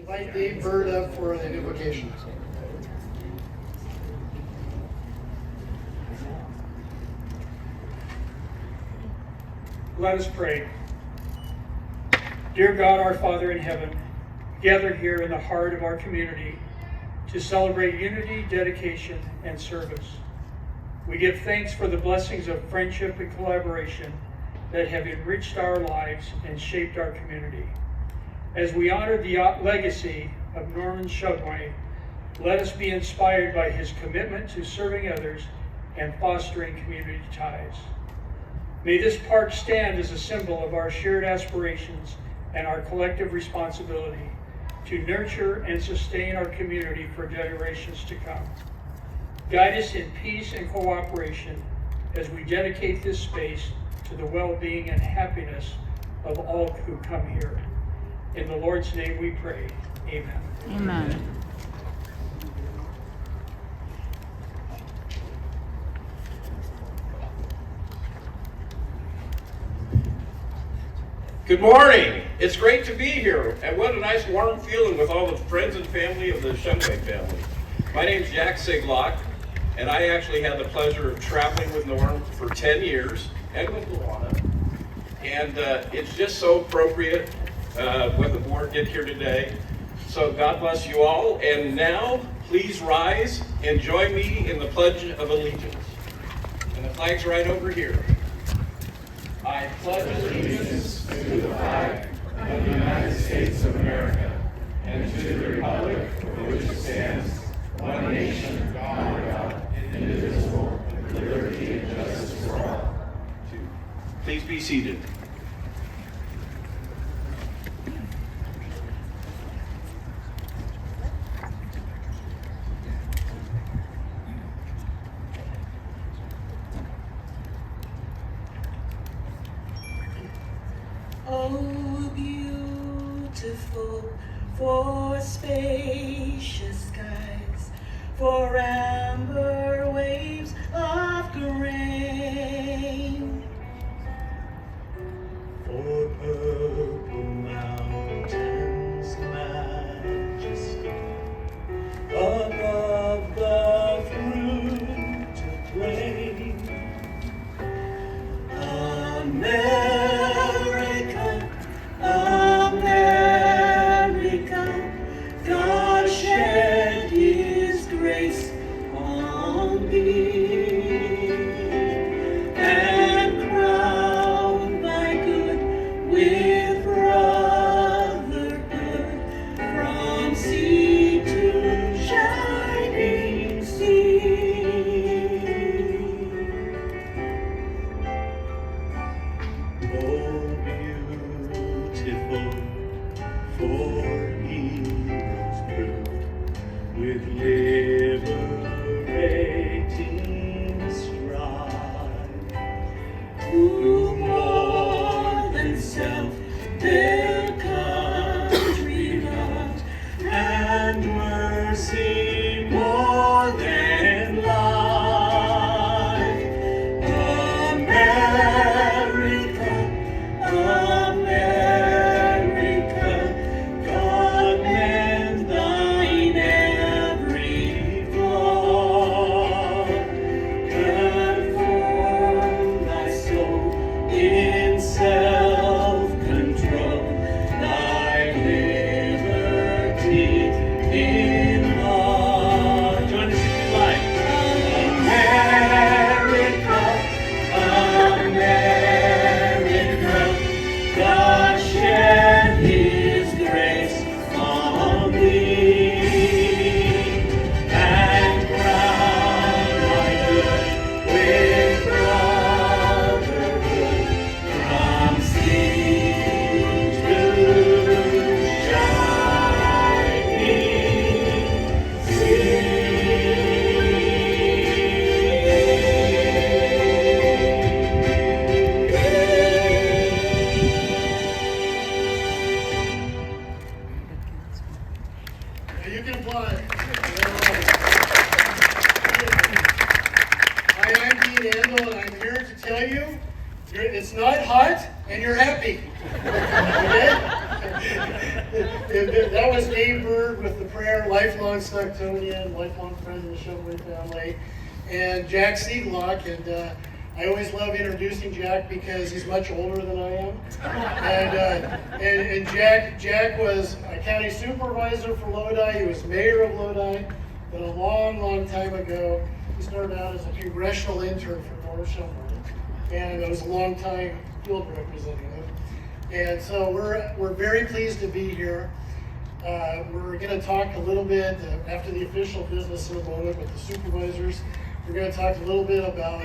Invite Dave Bird up for the invocation. Let us pray. Dear God, our Father in heaven, gather here in the heart of our community to celebrate unity, dedication, and service. We give thanks for the blessings of friendship and collaboration that have enriched our lives and shaped our community. As we honor the legacy of Norman Shumway, let us be inspired by his commitment to serving others and fostering community ties. May this park stand as a symbol of our shared aspirations and our collective responsibility to nurture and sustain our community for generations to come. Guide us in peace and cooperation as we dedicate this space to the well-being and happiness of all who come here. In the Lord's name we pray. Amen. Amen. Good morning. It's great to be here, and what a nice warm feeling with all the friends and family of the Shumway family. My name's Jack Siglock, and I actually had the pleasure of traveling with Norm for 10 years, and with Luana. And it's just so appropriate what the board did here today. So God bless you all, and now please rise and join me in the Pledge of Allegiance. And the flag's right over here. I pledge allegiance to the flag of the United States of America and to the republic for which it stands, one nation, under God, indivisible, with liberty and justice for all. Please be seated. Oh, beautiful for spacious skies, for amber waves of grain, for purple mountains' majesty, above the fruited plain. America, America, God shed His grace on thee, and crowned thy good with brotherhood, from sea to shining sea. Oh, beautiful for heroes proved with liberating strife, who more than self their country loved, and mercy more than life. America, America, God mend thine every flaw, conform thy soul in self-control, thy liberty in law. Join us if you like. America, America, God shed His grace on thee, and crown thy good with brotherhood, from sea to shining sea. You can applaud. Hi, I'm Dean Andel, and I'm here to tell you it's not hot and you're happy. Okay? That was Dave Bird with the prayer, lifelong Stocktonian, lifelong friend of the Shumway family, and Jack Sieglock. And I always love introducing Jack because he's much older than I am. And Jack was a county supervisor for Lodi. He was mayor of Lodi. But a long, long time ago, he started out as a congressional intern for North Shumway, and it was a long time field representative. And so we're very pleased to be here. We're going to talk a little bit after the official business in a moment with the supervisors. We're going to talk a little bit about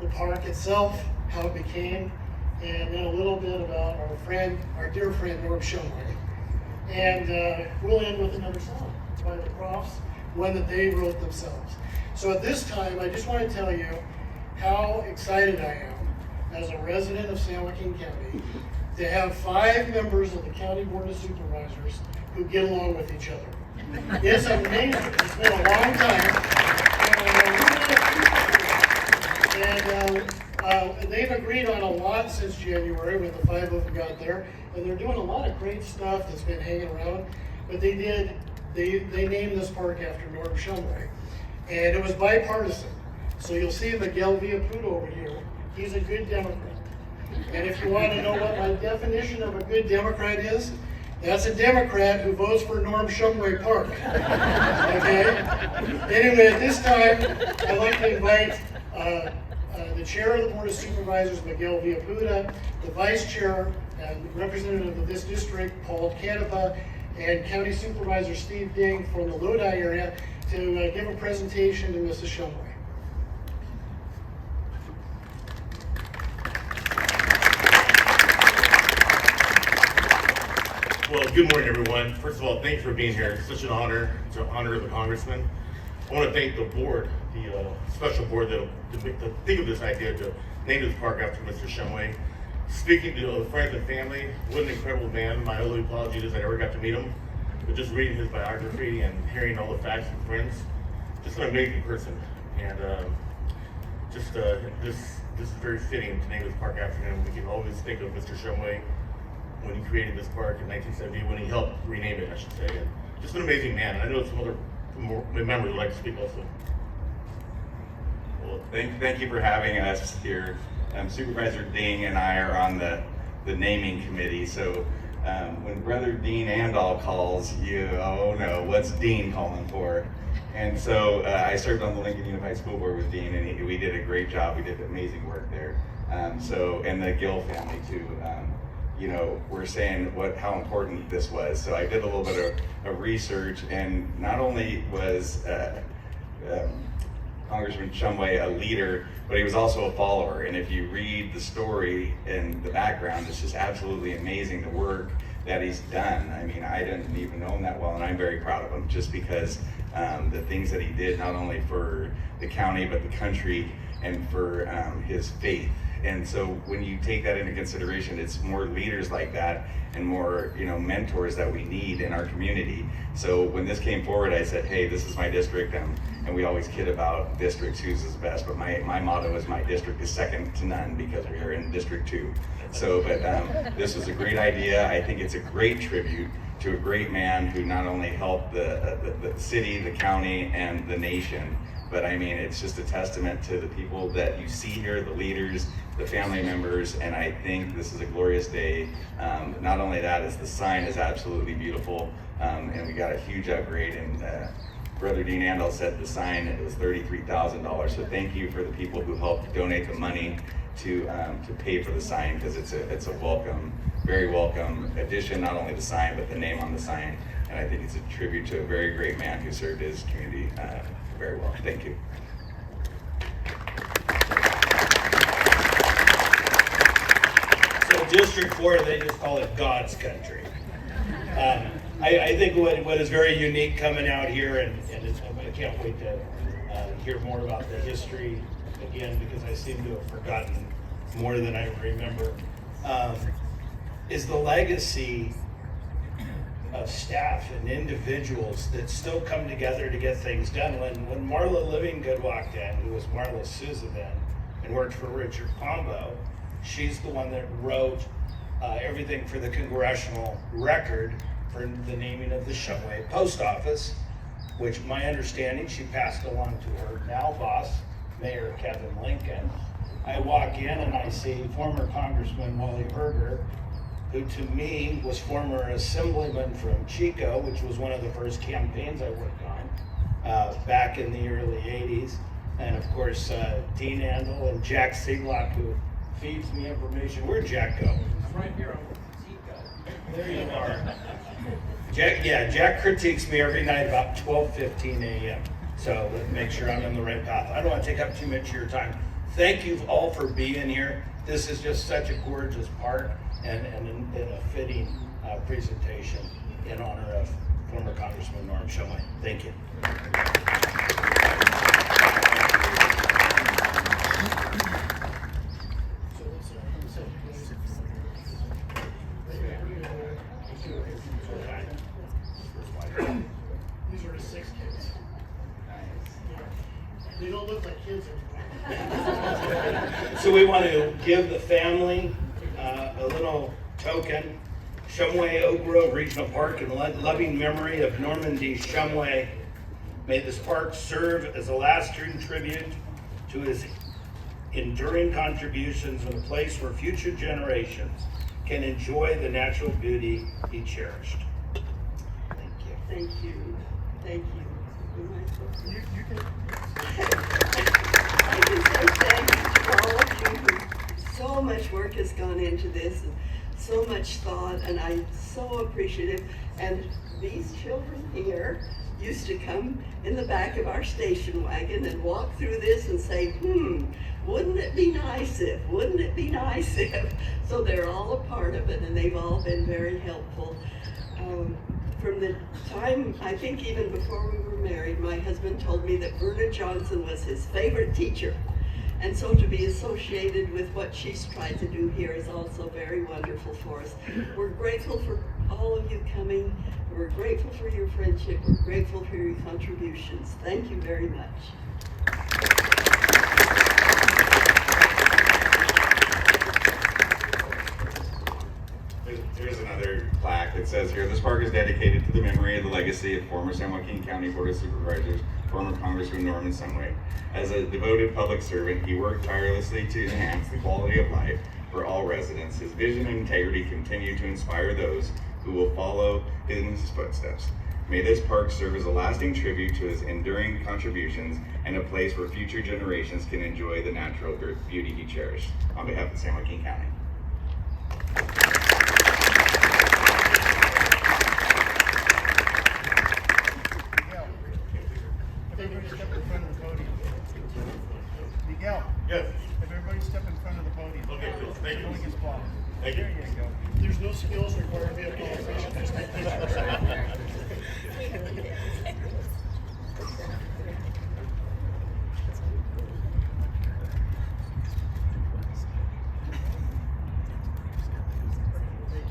the park itself, how it became, and then a little bit about our dear friend Norm Shumway. And we'll end with another song by the Crofts, one that they wrote themselves. So at this time, I just want to tell you how excited I am as a resident of San Joaquin County to have 5 members of the County Board of Supervisors who get along with each other. It's amazing. It's been a long time. And they've agreed on a lot since January when the 5 of them got there. And they're doing a lot of great stuff that's been hanging around. But they named this park after Norm Shumway. And it was bipartisan. So you'll see Miguel Villaputo over here. He's a good Democrat. And if you want to know what my definition of a good Democrat is, that's a Democrat who votes for Norm Shumway Park. Okay? Anyway, at this time, I'd like to invite the chair of the Board of Supervisors, Miguel Villaputa, the vice chair and representative of this district, Paul Canapa, and County Supervisor Steve Ding from the Lodi area to give a presentation to Mrs. Shumway. Well, good morning, everyone. First of all, thanks for being here. It's such an honor to honor the congressman. I want to thank the board, the special board to think of this idea to name this park after Mr. Shumway. Speaking to friends and family, what an incredible man. My only apology is I never got to meet him, but just reading his biography and hearing all the facts and friends, just an amazing person. And this is very fitting to name this park after him. We can always think of Mr. Shumway when he created this park in 1970, when he helped rename it, I should say. And just an amazing man. And I know some other members would like to speak also. Well, thank you for having us here. Supervisor Ding and I are on the naming committee, so when Brother Dean Andall calls you, oh no, what's Dean calling for? And so I served on the Lincoln Unified School Board with Dean, and we did a great job. We did amazing work there. And the Gill family too. We're saying how important this was. So I did a little bit of research, and not only was Congressman Shumway a leader, but he was also a follower. And if you read the story and the background, it's just absolutely amazing the work that he's done. I mean, I didn't even know him that well, and I'm very proud of him just because the things that he did, not only for the county, but the country, and for his faith. And so when you take that into consideration, it's more leaders like that and more, mentors that we need in our community. So when this came forward, I said, hey, this is my district, and we always kid about districts, whose is best, but my motto is my district is second to none because we are in District 2. So, but this was a great idea. I think it's a great tribute to a great man who not only helped the city, the county, and the nation, but I mean, it's just a testament to the people that you see here, the leaders, the family members, and I think this is a glorious day. Not only that, is the sign is absolutely beautiful, and we got a huge upgrade, and Brother Dean Andall said the sign, it was $33,000, so thank you for the people who helped donate the money to pay for the sign, because it's a welcome, very welcome addition, not only the sign, but the name on the sign, and I think it's a tribute to a very great man who served his community very well. Thank you. So District 4, they just call it God's country. I think what is very unique coming out here, and I can't wait to hear more about the history again, because I seem to have forgotten more than I remember, is the legacy of staff and individuals that still come together to get things done. When Marla Livingood walked in, who was Marla Souza then, and worked for Richard Pombo, she's the one that wrote everything for the Congressional Record for the naming of the Shumway Post Office, which my understanding she passed along to her now boss, Mayor Kevin Lincoln. I walk in and I see former Congressman Wally Berger, who to me was former assemblyman from Chico, which was one of the first campaigns I worked on back in the early 80s. And of course, Dean Andel and Jack Siglock, who feeds me information. Where'd Jack go? I'm right here on Chico. There you are. Jack critiques me every night about 12:15 a.m. So let's make sure I'm in the right path. I don't want to take up too much of your time. Thank you all for being here. This is just such a gorgeous park and a fitting presentation in honor of former Congressman Norm Shumway. Thank you. These are the 6 kids. They don't look like kids anymore. So we want to give the family a little token. Shumway Oak Grove Regional Park in loving memory of Norman D. Shumway. May this park serve as a lasting tribute to his enduring contributions and a place where future generations can enjoy the natural beauty he cherished. Thank you. Thank you. Thank you. You can. I can say thank you to all of you who so much work has gone into this and so much thought, and I'm so appreciative. And these children here used to come in the back of our station wagon and walk through this and say, wouldn't it be nice if, wouldn't it be nice if? So they're all a part of it, and they've all been very helpful. From the time, I think even before we were married, my husband told me that Verna Johnson was his favorite teacher. And so to be associated with what she's tried to do here is also very wonderful for us. We're grateful for all of you coming. We're grateful for your friendship. We're grateful for your contributions. Thank you very much. Here's another plaque that says here, this park is dedicated to the memory of the legacy of former San Joaquin County Board of Supervisors, former Congressman Norman Shumway. As a devoted public servant, he worked tirelessly to enhance the quality of life for all residents. His vision and integrity continue to inspire those who will follow in his footsteps. May this park serve as a lasting tribute to his enduring contributions and a place where future generations can enjoy the natural beauty he cherished. On behalf of San Joaquin County. Miguel, Yes. if everybody step in front of the podium. Okay, cool. Thank you. Showing his flaws. Thank you. There you go. There's no skills required to be a politician. Just take pictures. Thank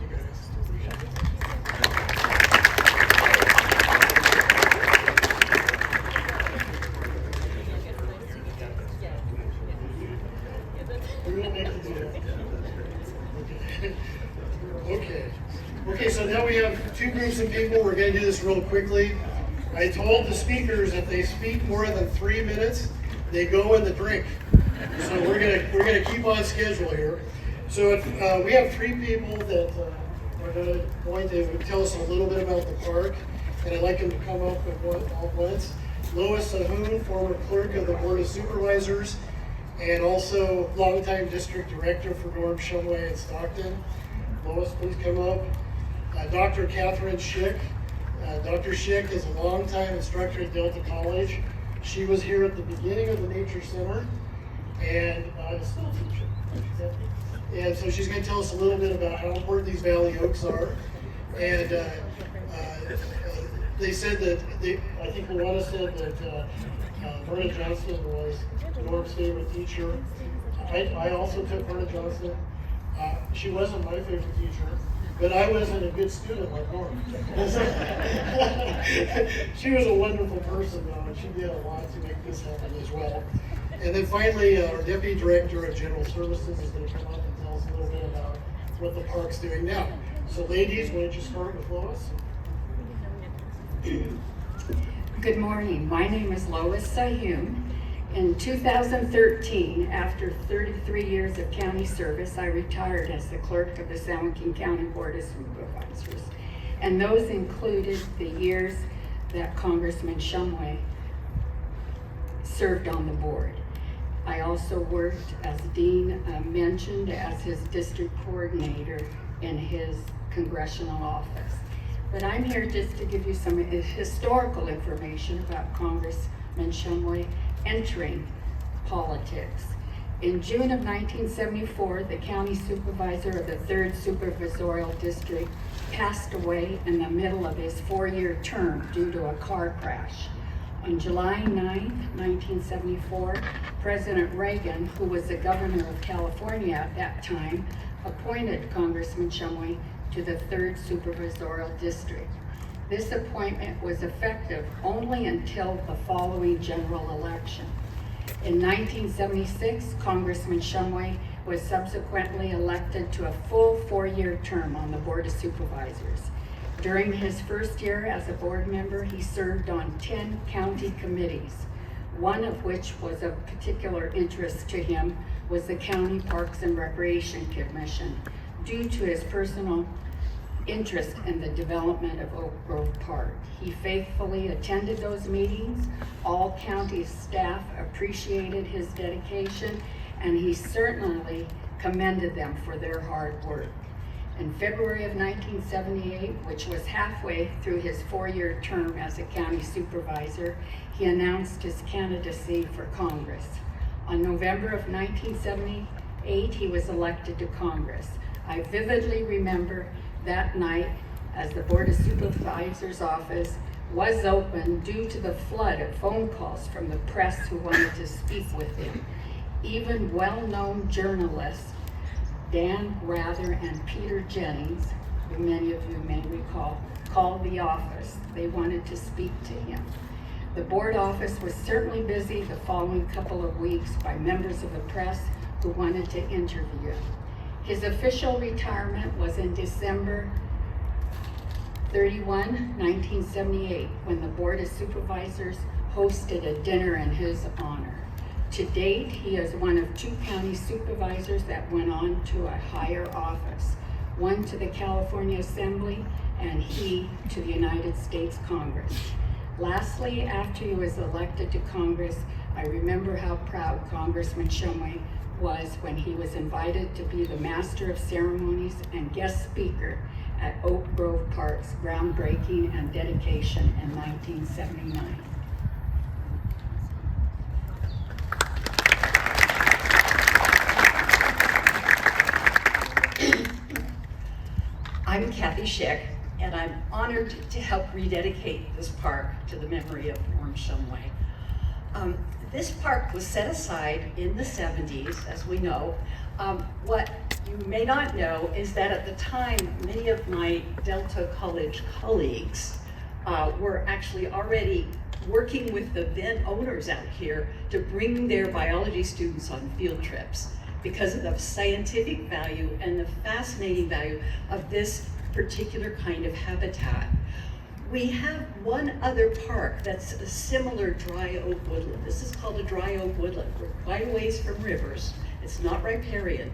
you, guys. Appreciate it. We will make it do that. Okay, so now we have 2 groups of people. We're going to do this real quickly. I told the speakers if they speak more than 3 minutes, they go in the drink. So we're gonna keep on schedule here. So we have 3 people that are going to tell us a little bit about the park, and I'd like them to come up at once. Lois Sahun, former clerk of the Board of Supervisors, and also longtime district director for Norm Shumway in Stockton. Lois, please come up. Dr. Catherine Schick. Dr. Schick is a longtime instructor at Delta College. She was here at the beginning of the Nature Center, and a still teacher. And so she's going to tell us a little bit about how important these Valley Oaks are. And they said that, I think Luana said that Verna Johnson was Norm's favorite teacher. I also took Verna Johnson. She wasn't my favorite teacher, but I wasn't a good student like Norm. She was a wonderful person, though, and she did a lot to make this happen as well. And then finally, our Deputy Director of General Services is going to come up and tell us a little bit about what the park's doing now. So ladies, why don't you start with Lois? Good morning. My name is Lois Sayum. In 2013, after 33 years of county service, I retired as the clerk of the San Joaquin County Board of Supervisors. And those included the years that Congressman Shumway served on the board. I also worked, as Dean mentioned, as his district coordinator in his congressional office. But I'm here just to give you some historical information about Congressman Shumway entering politics. In June of 1974, the county supervisor of the 3rd Supervisorial District passed away in the middle of his 4-year term due to a car crash. On July 9, 1974, President Reagan, who was the governor of California at that time, appointed Congressman Shumway to the 3rd Supervisorial District. This appointment was effective only until the following general election. In 1976, Congressman Shumway was subsequently elected to a full 4-year term on the Board of Supervisors. During his first year as a board member, he served on 10 county committees. One of which was of particular interest to him was the County Parks and Recreation Commission, due to his personal interest in the development of Oak Grove Park. He faithfully attended those meetings. All county staff appreciated his dedication, and he certainly commended them for their hard work. In February of 1978, which was halfway through his 4-year term as a county supervisor, he announced his candidacy for Congress. On November of 1978, he was elected to Congress. I vividly remember that night as the Board of Supervisors office was open due to the flood of phone calls from the press who wanted to speak with him. Even well-known journalists Dan Rather and Peter Jennings, who many of you may recall, called the office. They wanted to speak to him. The board office was certainly busy the following couple of weeks by members of the press who wanted to interview him. His official retirement was in December 31, 1978, when the Board of Supervisors hosted a dinner in his honor. To date, he is one of 2 county supervisors that went on to a higher office, one to the California Assembly and he to the United States Congress. Lastly, after he was elected to Congress, I remember how proud Congressman Shumway was when he was invited to be the Master of Ceremonies and guest speaker at Oak Grove Park's groundbreaking and dedication in 1979. I'm Kathy Schick, and I'm honored to help rededicate this park to the memory of Norm Shumway. This park was set aside in the 70s, as we know. What you may not know is that at the time, many of my Delta College colleagues were actually already working with the then owners out here to bring their biology students on field trips because of the scientific value and the fascinating value of this particular kind of habitat. We have one other park that's a similar dry oak woodland. This is called a dry oak woodland. We're quite a ways from rivers. It's not riparian.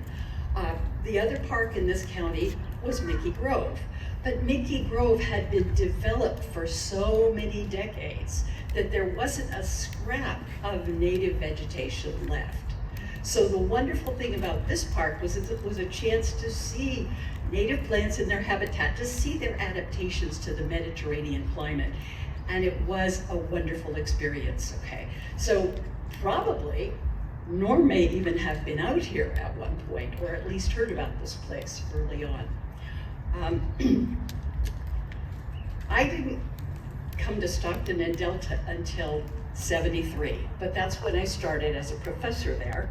The other park in this county was Mickey Grove. But Mickey Grove had been developed for so many decades that there wasn't a scrap of native vegetation left. So the wonderful thing about this park was it was a chance to see native plants in their habitat, to see their adaptations to the Mediterranean climate. And it was a wonderful experience, okay? So probably Norm may even have been out here at one point, or at least heard about this place early on. I didn't come to Stockton and Delta until '73, but that's when I started as a professor there.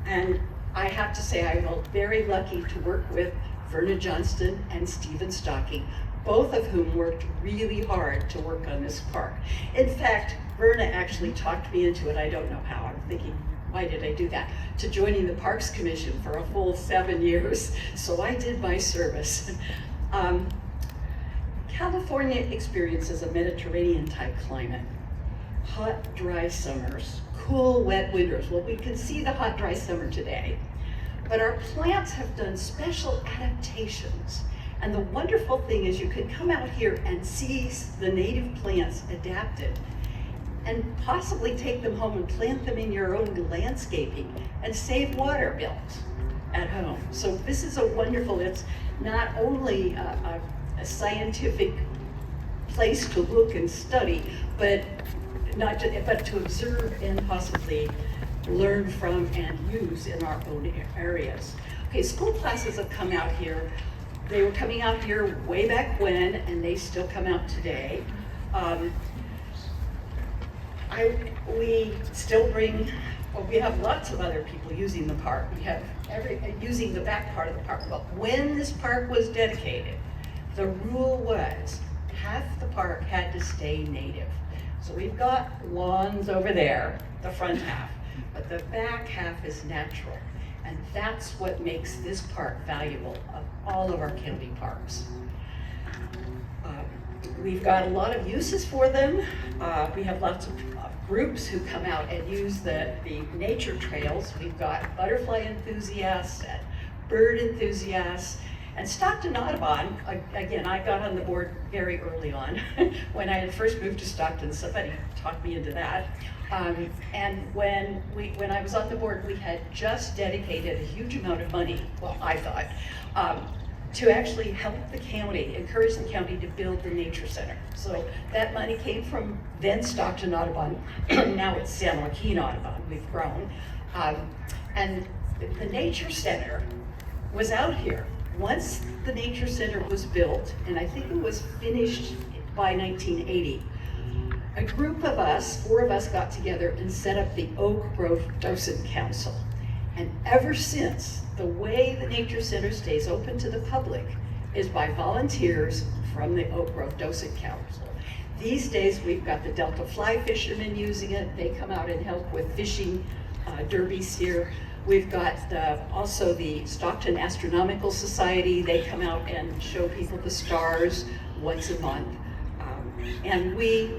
And I have to say I felt very lucky to work with Verna Johnston and Stephen Stocking, both of whom worked really hard to work on this park. In fact, Verna actually talked me into it. I don't know how. I'm thinking, why did I do that? To joining the Parks Commission for a full 7 years. So I did my service. California experiences a Mediterranean-type climate. Hot, dry summers, cool, wet winters. Well, we can see the hot, dry summer today, but our plants have done special adaptations. And the wonderful thing is you can come out here and see the native plants adapted and possibly take them home and plant them in your own landscaping and save water bills at home. So this is a wonderful, it's not only a scientific place to look and study, but to observe and possibly learn from and use in our own areas. Okay, school classes have come out here. They were coming out here way back when, and they still come out today. We still bring, well, we have lots of other people using the park. We have using the back part of the park. But when this park was dedicated, the rule was half the park had to stay native. So we've got lawns over there, the front half, but the back half is natural. And that's what makes this park valuable of all of our county parks. We've got a lot of uses for them. We have lots of groups who come out and use the nature trails. We've got butterfly enthusiasts and bird enthusiasts. And Stockton Audubon, again, I got on the board very early on. When I had first moved to Stockton, somebody talked me into that. And when I was on the board, we had just dedicated a huge amount of money, well, I thought, to actually help the county, encourage the county to build the nature center. So that money came from then Stockton Audubon, now it's San Joaquin Audubon, we've grown. And the nature center was out here. Once the nature center was built, and I think it was finished by 1980, a group of us, 4 of us, got together and set up the Oak Grove Docent Council. And ever since, the way the Nature Center stays open to the public is by volunteers from the Oak Grove Docent Council. These days, we've got the Delta fly fishermen using it. They come out and help with fishing derbies here. We've got also the Stockton Astronomical Society. They come out and show people the stars once a month. And we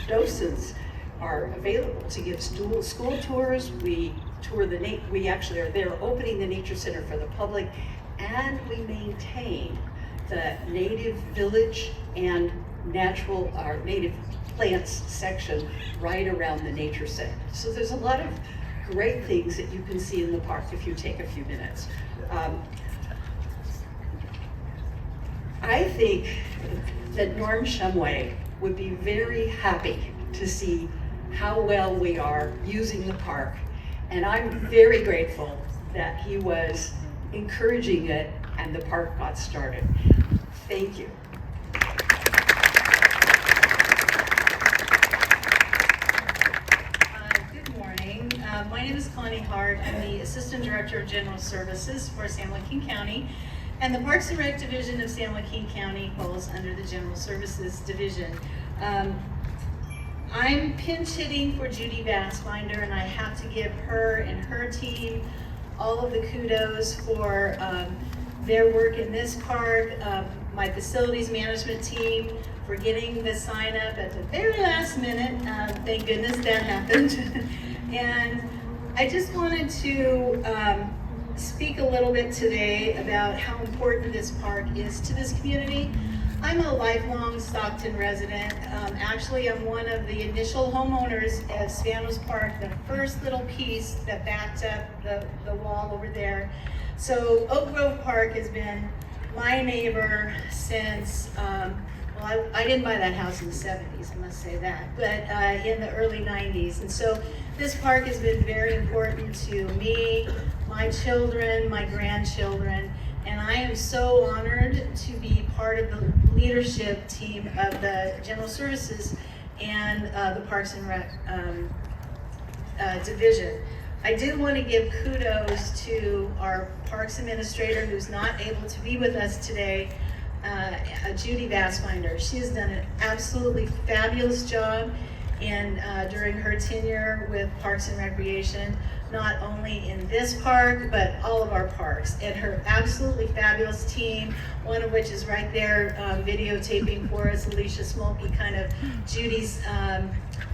docents are available to give school tours. We tour we actually are there opening the Nature Center for the public, and we maintain the native village and native plants section right around the Nature Center. So there's a lot of great things that you can see in the park if you take a few minutes. I think that Norm Shumway would be very happy to see how well we are using the park. And I'm very grateful that he was encouraging it and the park got started. Thank you. Good morning. My name is Connie Hart. I'm the Assistant Director of General Services for San Joaquin County. And the Parks and Rec Division of San Joaquin County falls under the General Services Division. I'm pinch hitting for Judy Bassfinder, and I have to give her and her team all of the kudos for their work in this park. My facilities management team for getting the sign up at the very last minute. Thank goodness that happened. And I just wanted to speak a little bit today about how important this park is to this community. I'm a lifelong Stockton resident. Actually, I'm one of the initial homeowners at Spanos Park, the first little piece that backed up the wall over there. So Oak Grove Park has been my neighbor since, well, I didn't buy that house in the 70s, I must say that, but in the early 90s. And so this park has been very important to me, my children, my grandchildren, and I am so honored to be part of the leadership team of the General Services and the Parks and Rec Division. I do want to give kudos to our Parks Administrator who's not able to be with us today, Judy Bassfinder. She has done an absolutely fabulous job, during her tenure with Parks and Recreation, not only in this park, but all of our parks. And her absolutely fabulous team, one of which is right there videotaping for us, Alicia Smolke, kind of Judy's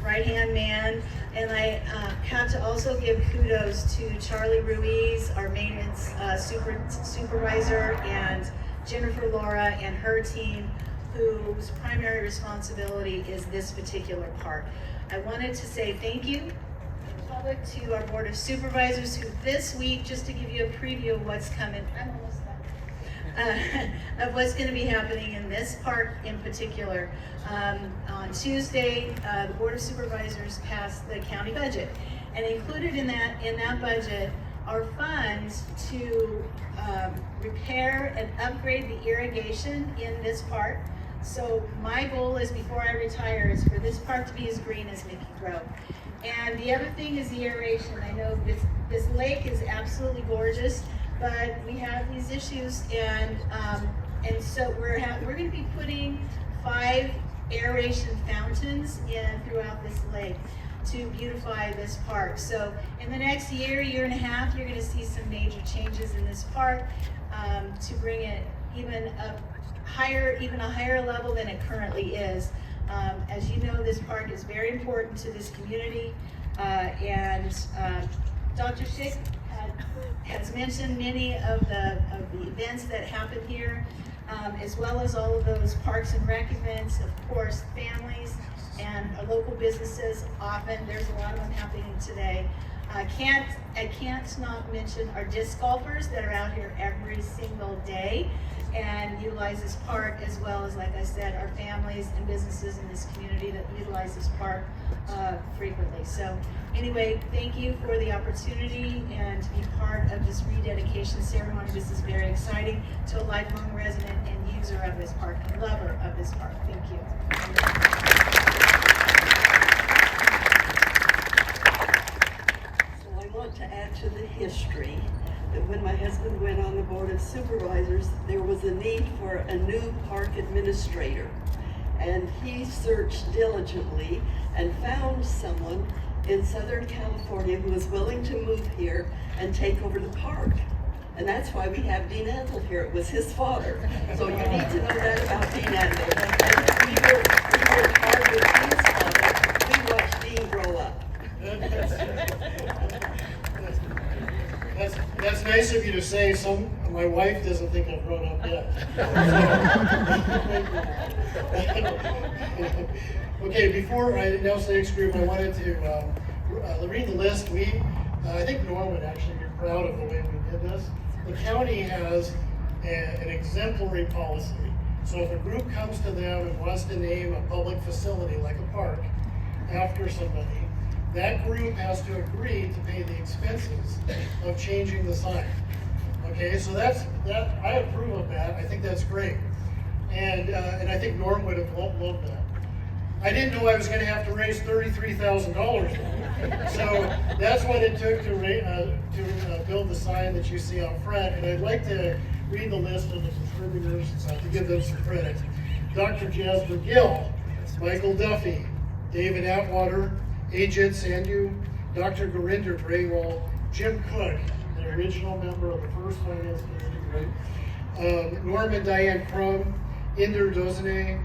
right-hand man. And I have to also give kudos to Charlie Ruiz, our maintenance supervisor, and Jennifer Laura and her team, whose primary responsibility is this particular park. I wanted to say thank you public to our Board of Supervisors, who this week, just to give you a preview of what's coming, I'm almost done, of what's going to be happening in this park in particular. On Tuesday, the Board of Supervisors passed the county budget, and included in that budget are funds to repair and upgrade the irrigation in this park. So my goal is, before I retire, is for this park to be as green as Mickey Grove. And the other thing is the aeration. I know this lake is absolutely gorgeous, but we have these issues, and so we're going to be putting 5 aeration fountains in throughout this lake to beautify this park. So in the next year and a half, you're going to see some major changes in this park to bring it even a higher level than it currently is. As you know, this park is very important to this community, and Dr. Schick has mentioned many of the events that happen here, as well as all of those Parks and Rec events, of course, families and local businesses. Often there's a lot of them happening today. I can't not mention our disc golfers that are out here every single day and utilize this park, as well as, like I said, our families and businesses in this community that utilize this park frequently. So anyway, thank you for the opportunity and to be part of this rededication ceremony. This is very exciting to a lifelong resident and user of this park and lover of this park. Thank you. So I want to add to the history that when my husband went on the Board of Supervisors, there was a need for a new park administrator. And he searched diligently and found someone in Southern California who was willing to move here and take over the park. And that's why we have Dean Antle here. It was his father. So you need to know that about Dean Antle. And we worked hard with Dean's father. We watched Dean grow up. That's nice of you to say. My wife doesn't think I've grown up yet. Okay, before I announce the next group, I wanted to read the list. I think Norm would actually be proud of the way we did this. The county has an exemplary policy. So if a group comes to them and wants to name a public facility like a park after somebody, that group has to agree to pay the expenses of changing the sign. Okay, so that I approve of that. I think that's great, and I think Norm would have loved that. I didn't know I was going to have to raise $33,000, so that's what it took to build the sign that you see out front. And I'd like to read the list of the contributors to give them some credit. Dr. Jasper Gill, Michael Duffy, David Atwater, Ajit Sandhu, Dr. Gurinder Graywall, Jim Cook, the original member of the first finance committee, right? Norm and Diane Crum, Inder Dozane,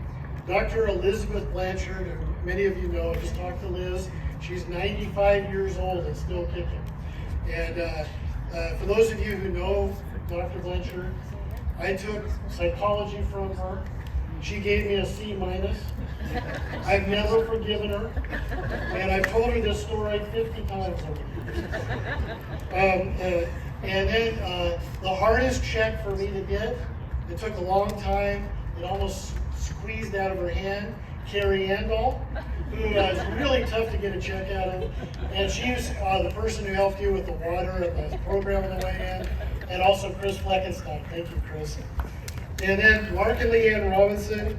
Dr. Elizabeth Blanchard, who many of you know. I just talked to Liz. She's 95 years old and still kicking. And for those of you who know Dr. Blanchard, I took psychology from her. She gave me a C-. I've never forgiven her, and I've told her this story 50 times over. And then the hardest check for me to get, it took a long time, it almost squeezed out of her hand, Carrie Andall, who is really tough to get a check out of, and she's the person who helped you with the water and the program on the way in, and also Chris Fleckenstein. Thank you, Chris. And then Mark and Leanne Robinson,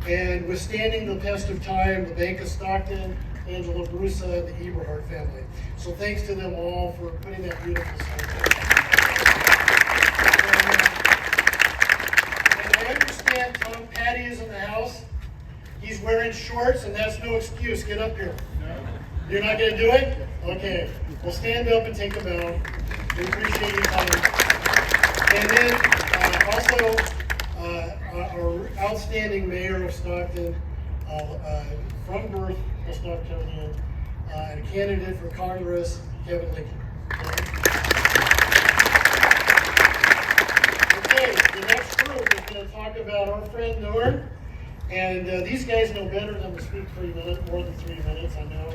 and withstanding the test of time, the Bank of Stockton, Angela Brusa, and the Eberhardt family. So thanks to them all for putting that beautiful sign together. And I understand Tom Patty is in the house. He's wearing shorts, and that's no excuse. Get up here. You're not going to do it? Okay. Well, stand up and take a bow. We appreciate you coming. And then also our outstanding mayor of Stockton, from birth a Stocktonian, and a candidate for Congress, Kevin Lincoln. Okay, the next group is going to talk about our friend Norm. And these guys know better than to speak 3 minutes, more than 3 minutes, I know.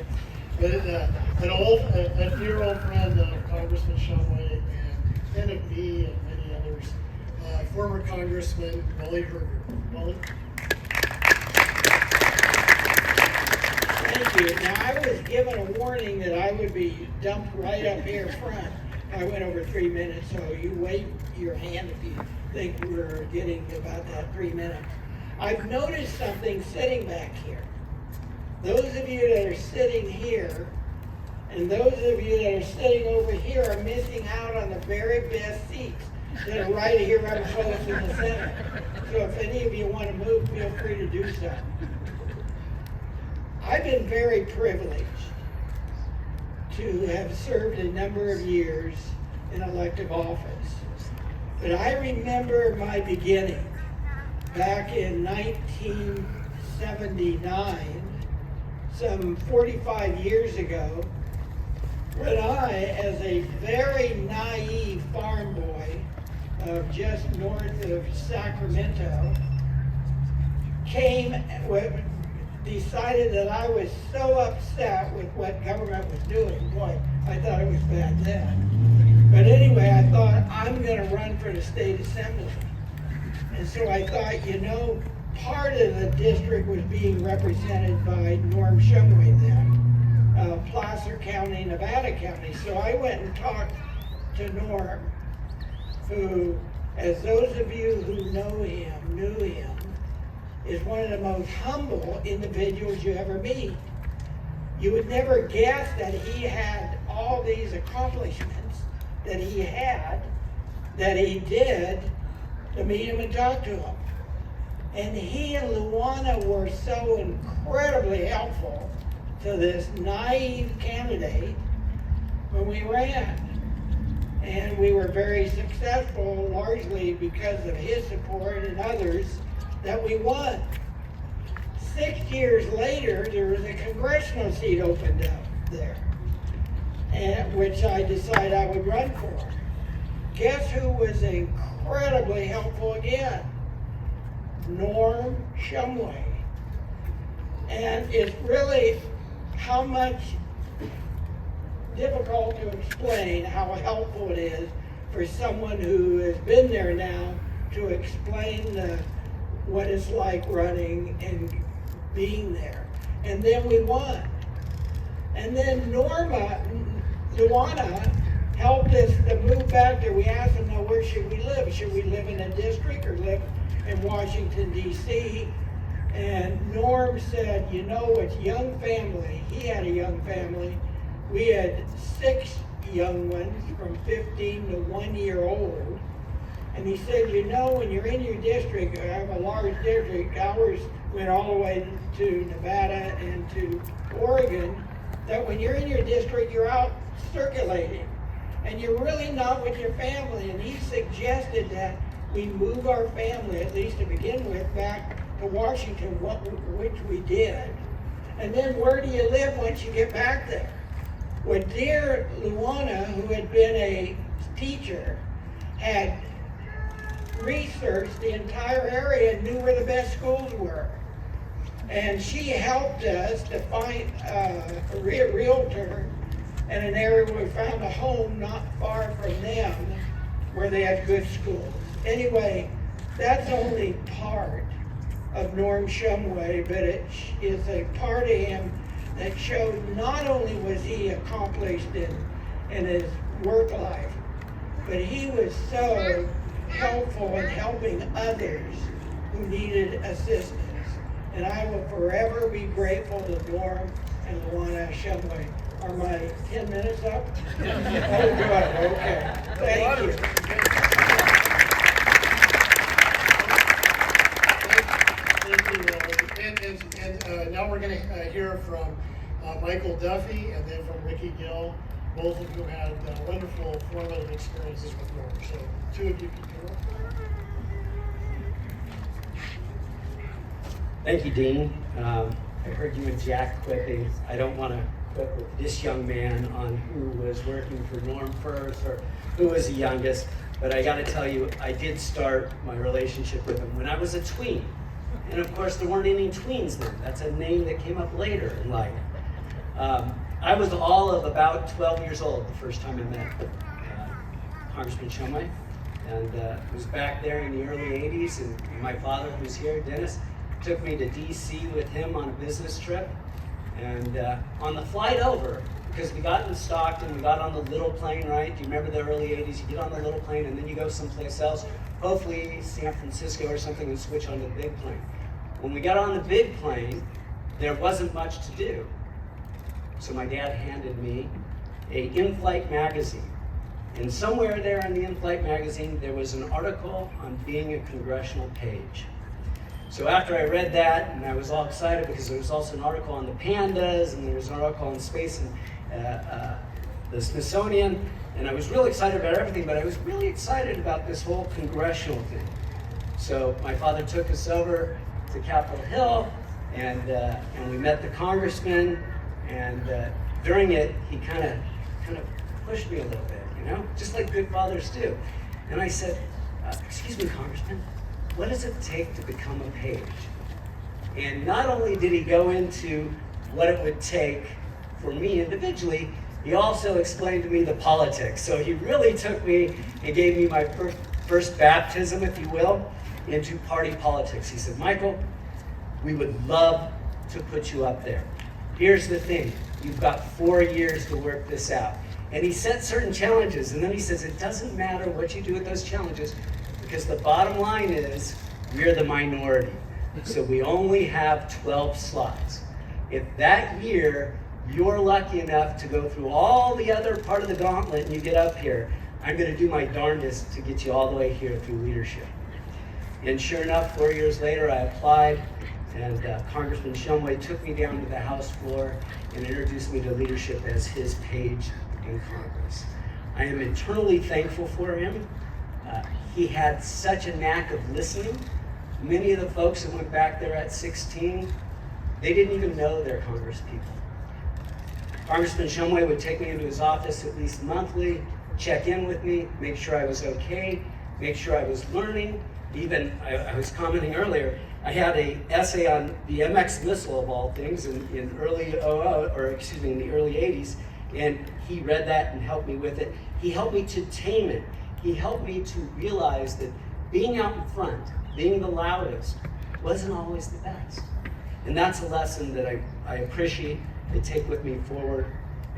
But a dear old friend of Congressman Shumway and of me and many others, former Congressman Wally Herger. Wally? Thank you. Now, I was given a warning that I would be dumped right up here front. I went over 3 minutes, so you wave your hand if you think we're getting about that 3 minutes. I've noticed something sitting back here. Those of you that are sitting here and those of you that are sitting over here are missing out on the very best seats that are right here, right close in the center. So if any of you want to move, feel free to do so. I've been very privileged to have served a number of years in elective office. But I remember my beginning back in 1979, some 45 years ago, when I, as a very naive farm boy just north of Sacramento, decided that I was so upset with what government was doing. Boy, I thought it was bad then. But anyway, I thought, I'm going to run for the state assembly. And so I thought, part of the district was being represented by Norm Shumway then, Placer County, Nevada County. So I went and talked to Norm, who, as those of you who knew him, is one of the most humble individuals you ever meet. You would never guess that he had all these accomplishments that he did, to meet him and talk to him. And he and Luana were so incredibly helpful to this naive candidate when we ran. And we were very successful, largely because of his support and others, that we won. 6 years later, there was a congressional seat opened up there, which I decided I would run for. Guess who was incredibly helpful again? Norm Shumway. And it's really how much difficult to explain how helpful it is for someone who has been there now to explain what it's like running and being there. And then we won. And then Luana helped us to move back there. We asked them, now where should we live? Should we live in a district or live in Washington, D.C.? And Norm said, it's young family. He had a young family. We had 6 young ones from 15 to 1 year old. And he said, when you're in your district, I have a large district, ours went all the way to Nevada and to Oregon, that when you're in your district, you're out circulating. And you're really not with your family. And he suggested that we move our family, at least to begin with, back to Washington, which we did. And then where do you live once you get back there? Well, dear Luana, who had been a teacher, had researched the entire area and knew where the best schools were. And she helped us to find a realtor in an area where we found a home not far from them where they had good schools. Anyway, that's only part of Norm Shumway, but it is a part of him that showed not only was he accomplished in his work life, but he was so helpful in helping others who needed assistance. And I will forever be grateful to Norm and Luana Shumway. Are my 10 minutes up? Oh, good, okay. Thank you. Thank now we're going to hear from Michael Duffy and then from Ricky Gill, both of whom had wonderful formative experiences with Norm. So two of you can go. Thank you, Dean. I heard you and Jack quipping. I don't want to quip with this young man on who was working for Norm first or who was the youngest, but I got to tell you, I did start my relationship with him when I was a tween. And of course, there weren't any tweens then. That's a name that came up later in life. I was all of about 12 years old the first time I met Congressman Shumway. And it was back there in the early 80s, and my father, who's here, Dennis, took me to DC with him on a business trip. And on the flight over, because we got in Stockton, we got on the little plane, right? Do you remember the early 80s? You get on the little plane and then you go someplace else, hopefully San Francisco or something, and switch on the big plane. When we got on the big plane, there wasn't much to do. So my dad handed me a in-flight magazine. And somewhere there in the in-flight magazine, there was an article on being a congressional page. So after I read that, and I was all excited because there was also an article on the pandas, and there was an article on space and the Smithsonian, and I was really excited about everything, but I was really excited about this whole congressional thing. So my father took us over to Capitol Hill, and we met the congressman, and during it, he kind of pushed me a little bit, you know, just like good fathers do. And I said, excuse me, Congressman, what does it take to become a page? And not only did he go into what it would take for me individually, he also explained to me the politics. So he really took me and gave me my first baptism, if you will, into party politics. He said, Michael, we would love to put you up there. Here's the thing, you've got 4 years to work this out. And he set certain challenges, and then he says, it doesn't matter what you do with those challenges, because the bottom line is, we're the minority. So we only have 12 slots. If that year, you're lucky enough to go through all the other part of the gauntlet and you get up here, I'm gonna do my darndest to get you all the way here through leadership. And sure enough, 4 years later, I applied, and Congressman Shumway took me down to the House floor and introduced me to leadership as his page in Congress. I am eternally thankful for him. He had such a knack of listening. Many of the folks that went back there at 16, they didn't even know they're Congress people. Congressman Shumway would take me into his office at least monthly, check in with me, make sure I was okay, make sure I was learning. Even, I was commenting earlier, I had an essay on the MX missile of all things in the early 80s, and he read that and helped me with it. He helped me to tame it. He helped me to realize that being out in front, being the loudest, wasn't always the best. And that's a lesson that I appreciate, I take with me forward.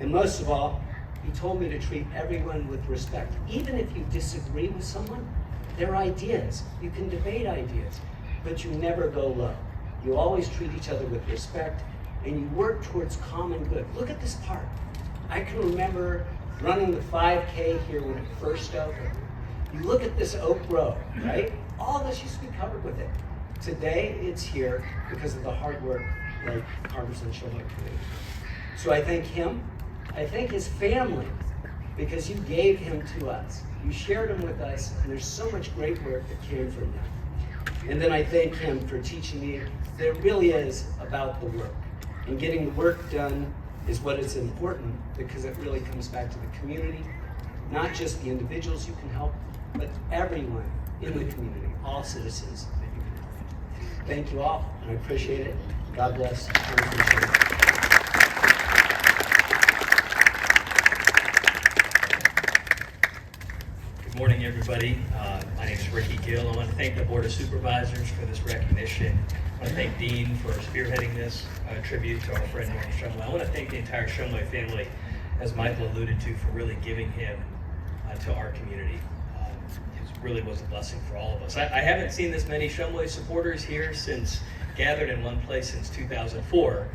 And most of all, he told me to treat everyone with respect. Even if you disagree with someone, they're ideas. You can debate ideas, but you never go low. You always treat each other with respect, and you work towards common good. Look at this park. I can remember running the 5K here when it first opened. You look at this oak grove, right? All this used to be covered with it. Today, it's here because of the hard work like Congressman Shumway did. So I thank him. I thank his family, because you gave him to us. You shared him with us, and there's so much great work that came from that. And then I thank him for teaching me that it really is about the work. And getting the work done is what is important, because it really comes back to the community, not just the individuals you can help, but everyone in the community, all citizens that you can help. Thank you all, and I appreciate it. God bless. Good morning, everybody. My name is Ricky Gill. I want to thank the Board of Supervisors for this recognition. I want to thank Dean for spearheading this tribute to our friend Norm Shumway. I want to thank the entire Shumway family, as Michael alluded to, for really giving him to our community. It really was a blessing for all of us. I haven't seen this many Shumway supporters here gathered in one place since 2004.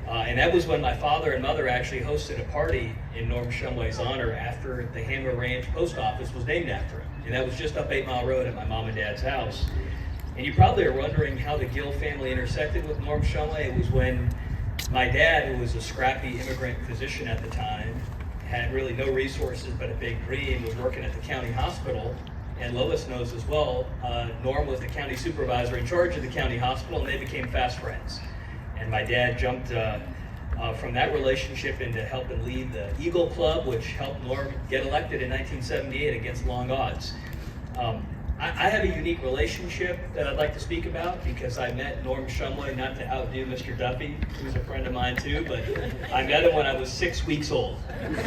And that was when my father and mother actually hosted a party in Norm Shumway's honor after the Hammer Ranch post office was named after him. And that was just up 8 Mile Road at my mom and dad's house. And you probably are wondering how the Gill family intersected with Norm Shumway. It was when my dad, who was a scrappy immigrant physician at the time, had really no resources but a big dream, was working at the county hospital. And Lois knows as well, Norm was the county supervisor in charge of the county hospital, and they became fast friends. And my dad jumped from that relationship into helping lead the Eagle Club, which helped Norm get elected in 1978 against long odds. I have a unique relationship that I'd like to speak about because I met Norm Shumway, not to outdo Mr. Duffy, who's a friend of mine too, but I met him when I was 6 weeks old.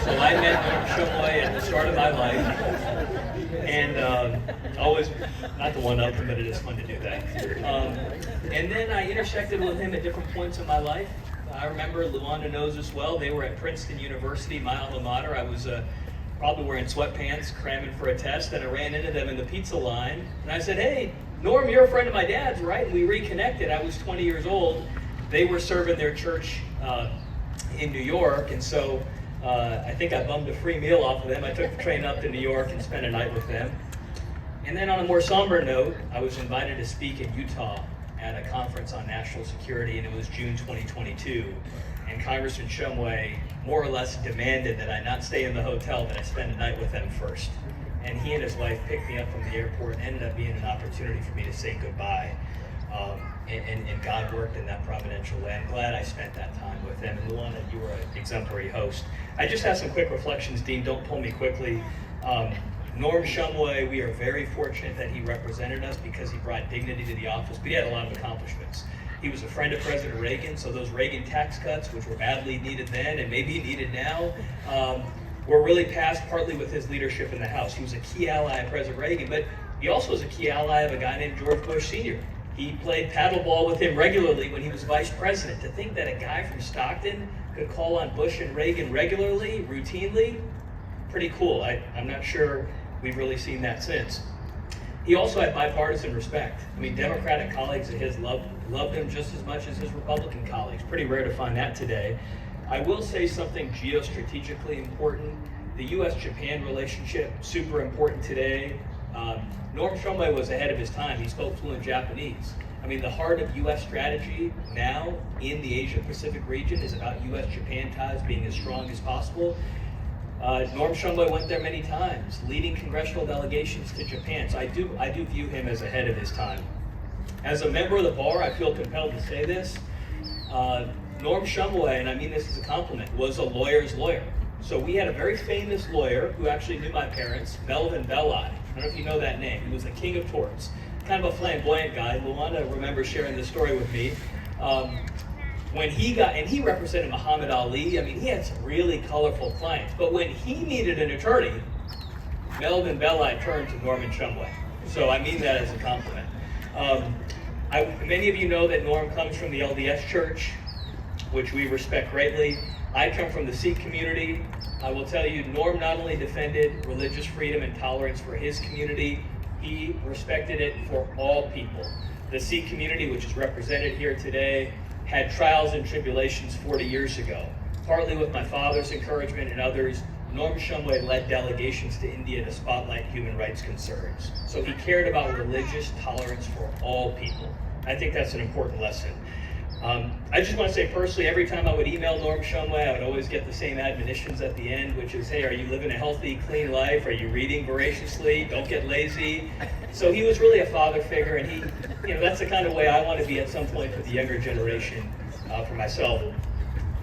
So I met Norm Shumway at the start of my life, and always, not to one up him, but it is fun to do that. And then I intersected with him at different points in my life. I remember, Luanda knows as well, they were at Princeton University, my alma mater. I was probably wearing sweatpants, cramming for a test, and I ran into them in the pizza line. And I said, hey, Norm, you're a friend of my dad's, right? And we reconnected. I was 20 years old. They were serving their church in New York, and so I think I bummed a free meal off of them. I took the train up to New York and spent a night with them. And then on a more somber note, I was invited to speak in Utah at a conference on national security, and it was June 2022. And Congressman Shumway more or less demanded that I not stay in the hotel, but I spend a night with them first. And he and his wife picked me up from the airport, and ended up being an opportunity for me to say goodbye. And God worked in that providential way. I'm glad I spent that time with them. And Luana, you were an exemplary host. I just have some quick reflections, Dean, don't pull me quickly. Norm Shumway, we are very fortunate that he represented us because he brought dignity to the office, but he had a lot of accomplishments. He was a friend of President Reagan, so those Reagan tax cuts, which were badly needed then and maybe needed now, were really passed partly with his leadership in the House. He was a key ally of President Reagan, but he also was a key ally of a guy named George Bush Sr. He played paddleball with him regularly when he was vice president. To think that a guy from Stockton could call on Bush and Reagan regularly, routinely, pretty cool. I'm not sure we've really seen that since. He also had bipartisan respect. I mean, Democratic colleagues of his loved him just as much as his Republican colleagues. Pretty rare to find that today. I will say something geostrategically important. The U.S.-Japan relationship, super important today. Norm Shumway was ahead of his time. He spoke fluent Japanese. I mean, the heart of U.S. strategy now in the Asia-Pacific region is about U.S.-Japan ties being as strong as possible. Norm Shumway went there many times, leading congressional delegations to Japan. So I do view him as ahead of his time. As a member of the bar, I feel compelled to say this. Norm Shumway, and I mean this as a compliment, was a lawyer's lawyer. So we had a very famous lawyer who actually knew my parents, Melvin Belli. I don't know if you know that name. He was the king of torts. Kind of a flamboyant guy. Luana remembers sharing this story with me. When he represented Muhammad Ali, I mean, he had some really colorful clients. But when he needed an attorney, Melvin Belli turned to Norman Shumway. So I mean that as a compliment. Many of you know that Norm comes from the LDS Church, which we respect greatly. I come from the Sikh community. I will tell you, Norm not only defended religious freedom and tolerance for his community, he respected it for all people. The Sikh community, which is represented here today, had trials and tribulations 40 years ago. Partly with my father's encouragement and others, Norm Shumway led delegations to India to spotlight human rights concerns. So he cared about religious tolerance for all people. I think that's an important lesson. I just want to say personally, every time I would email Norm Shumway, I would always get the same admonitions at the end, which is, hey, are you living a healthy, clean life? Are you reading voraciously? Don't get lazy. So he was really a father figure, and that's the kind of way I want to be at some point for the younger generation for myself.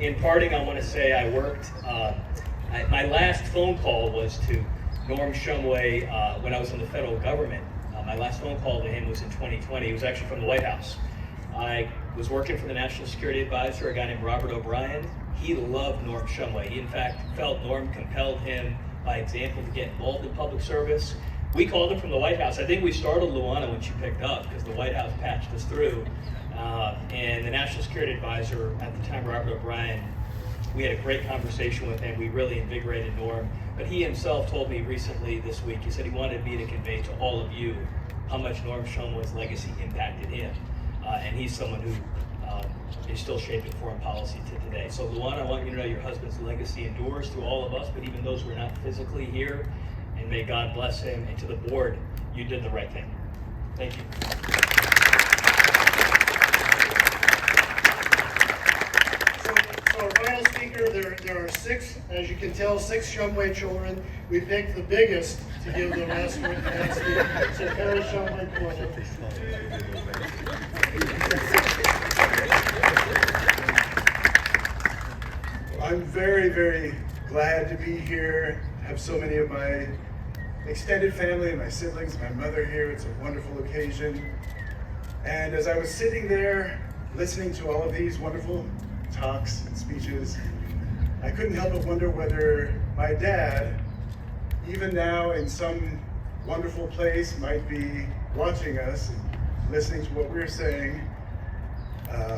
In parting, I want to say I worked, my last phone call was to Norm Shumway when I was in the federal government. My last phone call to him was in 2020. He was actually from the White House. I was working for the National Security Advisor, a guy named Robert O'Brien. He loved Norm Shumway. He, in fact, felt Norm compelled him by example to get involved in public service. We called him from the White House. I think we startled Luana when she picked up because the White House patched us through. And the National Security Advisor, at the time, Robert O'Brien, we had a great conversation with him. We really invigorated Norm. But he himself told me recently this week, he said he wanted me to convey to all of you how much Norm Shumway's legacy impacted him. And he's someone who is still shaping foreign policy to today. So Luana, I want you to know your husband's legacy endures through all of us, but even those who are not physically here, and may God bless him. And to the board, you did the right thing. Thank you. There's 6, as you can tell, 6 Shumway children. We picked the biggest to give the last word. So Perry Shumway, come on up. I'm very, very glad to be here. I have so many of my extended family and my siblings, my mother here. It's a wonderful occasion. And as I was sitting there listening to all of these wonderful talks and speeches, I couldn't help but wonder whether my dad, even now in some wonderful place, might be watching us and listening to what we're saying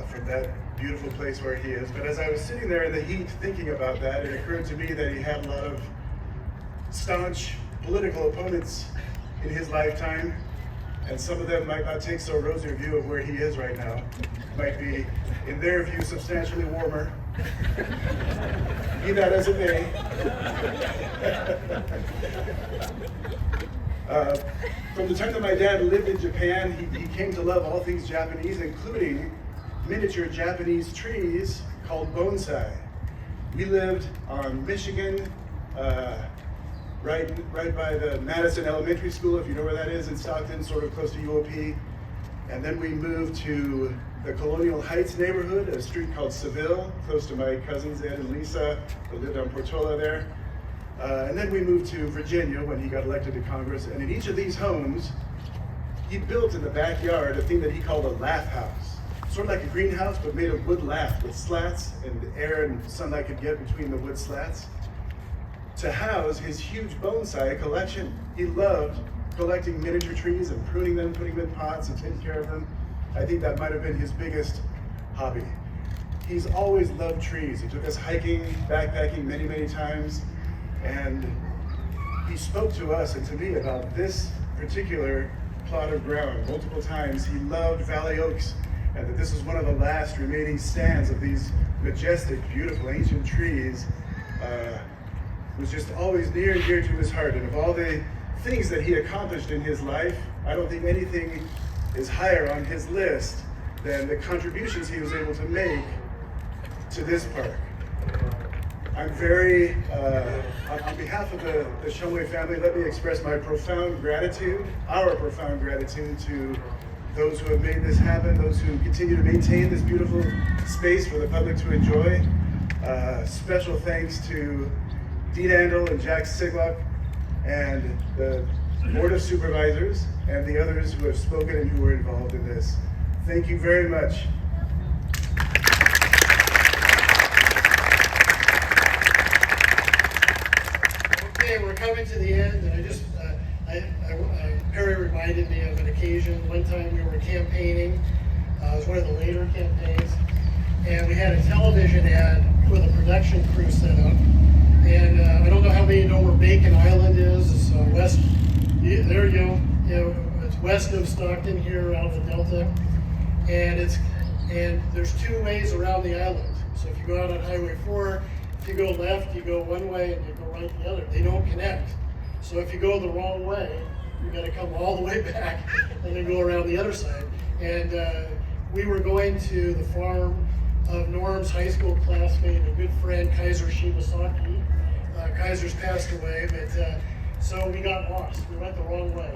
from that beautiful place where he is. But as I was sitting there in the heat thinking about that, it occurred to me that he had a lot of staunch political opponents in his lifetime, and some of them might not take so rosy a view of where he is right now. Might be, in their view, substantially warmer. Be that as it may. From the time that my dad lived in Japan, he came to love all things Japanese, including miniature Japanese trees called bonsai. We lived on Michigan, right by the Madison Elementary School, if you know where that is, in Stockton, sort of close to UOP. And then we moved to the Colonial Heights neighborhood, a street called Seville, close to my cousins Ed and Lisa, who lived on Portola there. And then we moved to Virginia when he got elected to Congress. And in each of these homes, he built in the backyard a thing that he called a laugh house. Sort of like a greenhouse, but made of wood lath with slats and air and sunlight could get between the wood slats to house his huge bonsai collection. He loved collecting miniature trees and pruning them, putting them in pots and taking care of them. I think that might have been his biggest hobby. He's always loved trees. He took us hiking, backpacking many, many times, and he spoke to us and to me about this particular plot of ground multiple times. He loved valley oaks, and that this was one of the last remaining stands of these majestic, beautiful, ancient trees. Was just always near and dear to his heart. And of all the things that he accomplished in his life, I don't think anything is higher on his list than the contributions he was able to make to this park. I'm very, on behalf of the Shumway family, let me express my profound gratitude, our profound gratitude to those who have made this happen, those who continue to maintain this beautiful space for the public to enjoy. Special thanks to Dean Andel and Jack Siglock and the Board of Supervisors and the others who have spoken and who were involved in this. Thank you very much. Okay, we're coming to the end, and Perry reminded me of an occasion. One time we were campaigning. It was one of the later campaigns, and we had a television ad with a production crew set up. And I don't know how many know where Bacon Island is. It's west. There you go. It's west of Stockton here, out of the Delta. And there's 2 ways around the island. So if you go out on Highway 4, if you go left, you go one way, and you go right the other. They don't connect. So if you go the wrong way, you got to come all the way back and then go around the other side. And we were going to the farm of Norm's high school classmate and good friend, Kaiser Shibasaki. Kaiser's passed away, but so we got lost. We went the wrong way.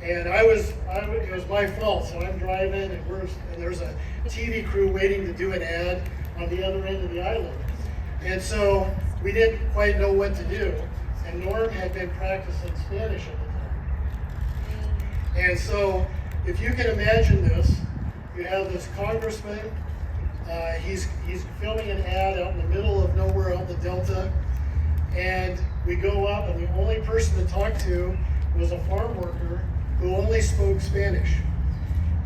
And it was my fault. So I'm driving, and there's a TV crew waiting to do an ad on the other end of the island. And so we didn't quite know what to do. And Norm had been practicing Spanish at the time. And so if you can imagine this, you have this congressman. He's filming an ad out in the middle of nowhere out in the Delta, and we go up, and the only person to talk to was a farm worker who only spoke Spanish.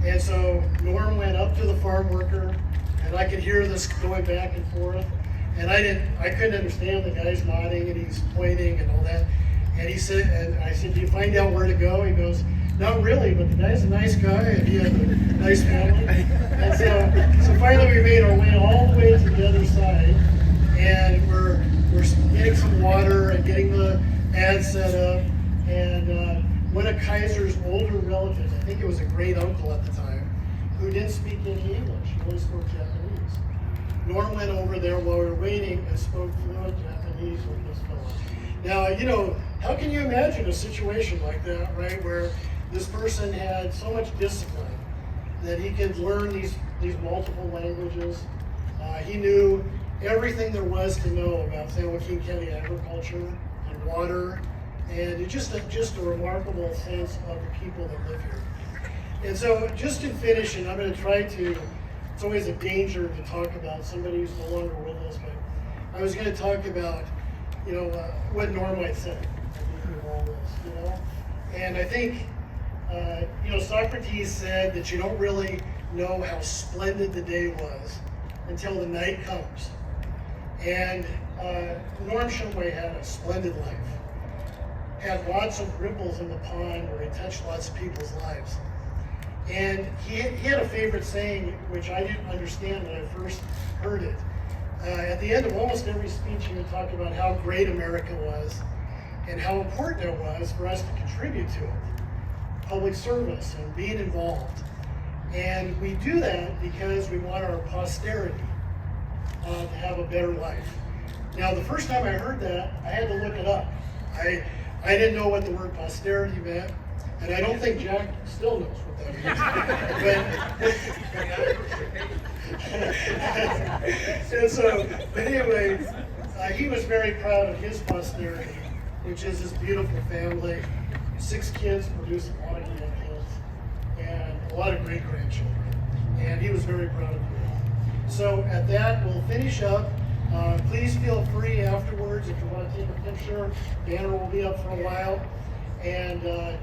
And so Norm went up to the farm worker, and I could hear this going back and forth, and I couldn't understand. The guy's nodding and he's pointing and all that. And he said, and I said, "Do you find out where to go?" He goes, "Not really, but the guy's a nice guy and he has a nice family." And so finally we made our way all the way to the other side, and we're getting some water and getting the ad set up. And one of Kaiser's older relatives, I think it was a great uncle at the time, who didn't speak any English, he only spoke Japanese. Norm went over there while we were waiting and spoke fluent Japanese with this fellow. Now, you know, how can you imagine a situation like that, right, where this person had so much discipline that he could learn these multiple languages. He knew everything there was to know about San Joaquin County agriculture and water, and it's just a remarkable sense of the people that live here. And so, just in finishing, I'm going to try to. It's always a danger to talk about somebody who's no longer with us, but I was going to talk about, you know, what Norm might say of all this, you know. And I think, you know, Socrates said that you don't really know how splendid the day was until the night comes. And Norm Shumway had a splendid life. Had lots of ripples in the pond where he touched lots of people's lives. And he had a favorite saying, which I didn't understand when I first heard it. At the end of almost every speech, he would talk about how great America was and how important it was for us to contribute to it. Public service and being involved. And we do that because we want our posterity to have a better life. Now, the first time I heard that, I had to look it up. I didn't know what the word posterity meant, and I don't think Jack still knows what that means. But anyway, he was very proud of his posterity, which is his beautiful family. 6 kids produce a lot of grandkids and a lot of great-grandchildren. And he was very proud of you all. So at that, we'll finish up. Please feel free afterwards if you want to take a picture. Banner will be up for a while. And the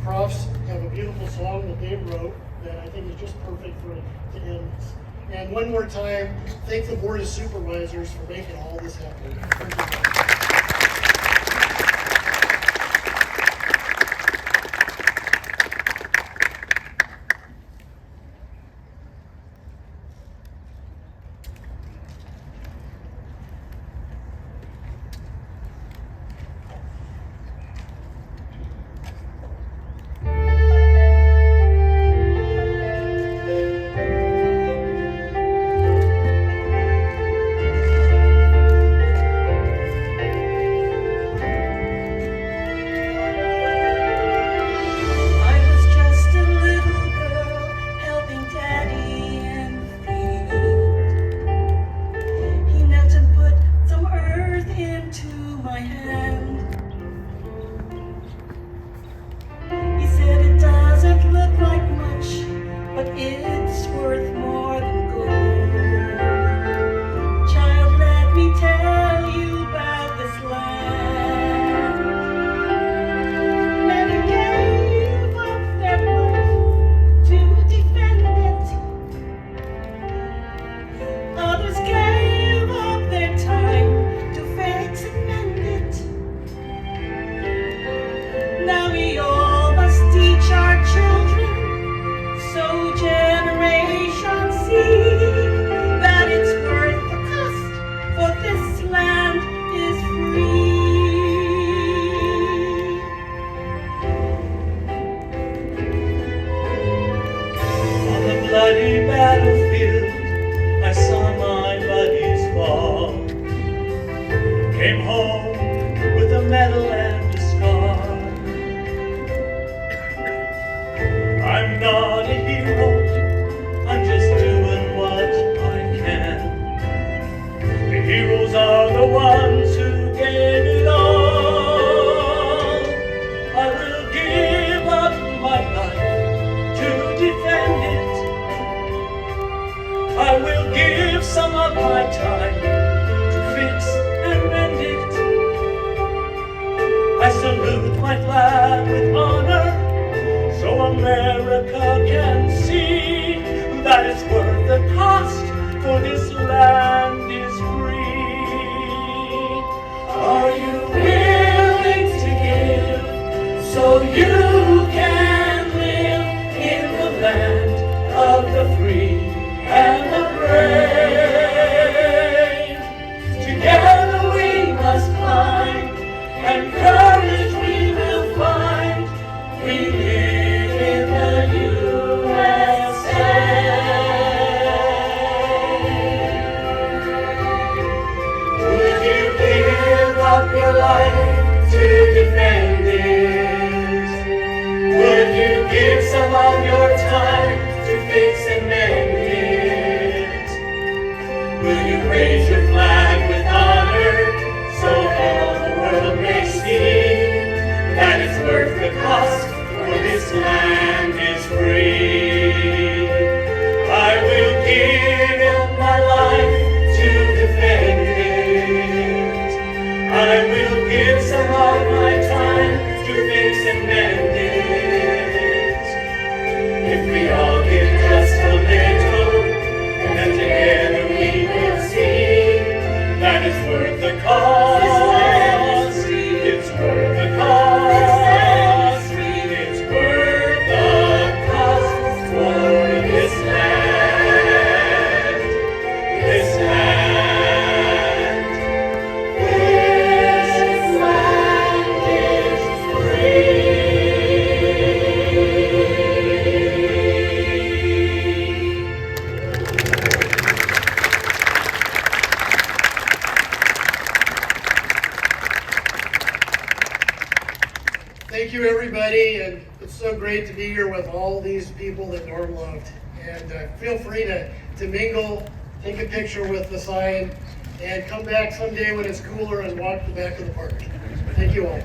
profs have a beautiful song that they wrote that I think is just perfect to end this. And one more time, thank the Board of Supervisors for making all this happen. Thank you. We live in the USA. your life to defend it? Would you give some of your time to fix and mend it? Will you raise your flag with honor so all the world may see that it's worth the cost, for this land is free? I will give up my life to defend it. I will give some of my time to fix and mend it. If we all give just a little, then together we will see that it's worth the cost. It's worth the cost. It's worth the cost for this land. This land. This land is free. Thank you, everybody, and it's so great to be here with all these people that Norm loved. And feel free to mingle, take a picture with the sign, and come back someday when it's cooler and walk the back of the park. Thank you all.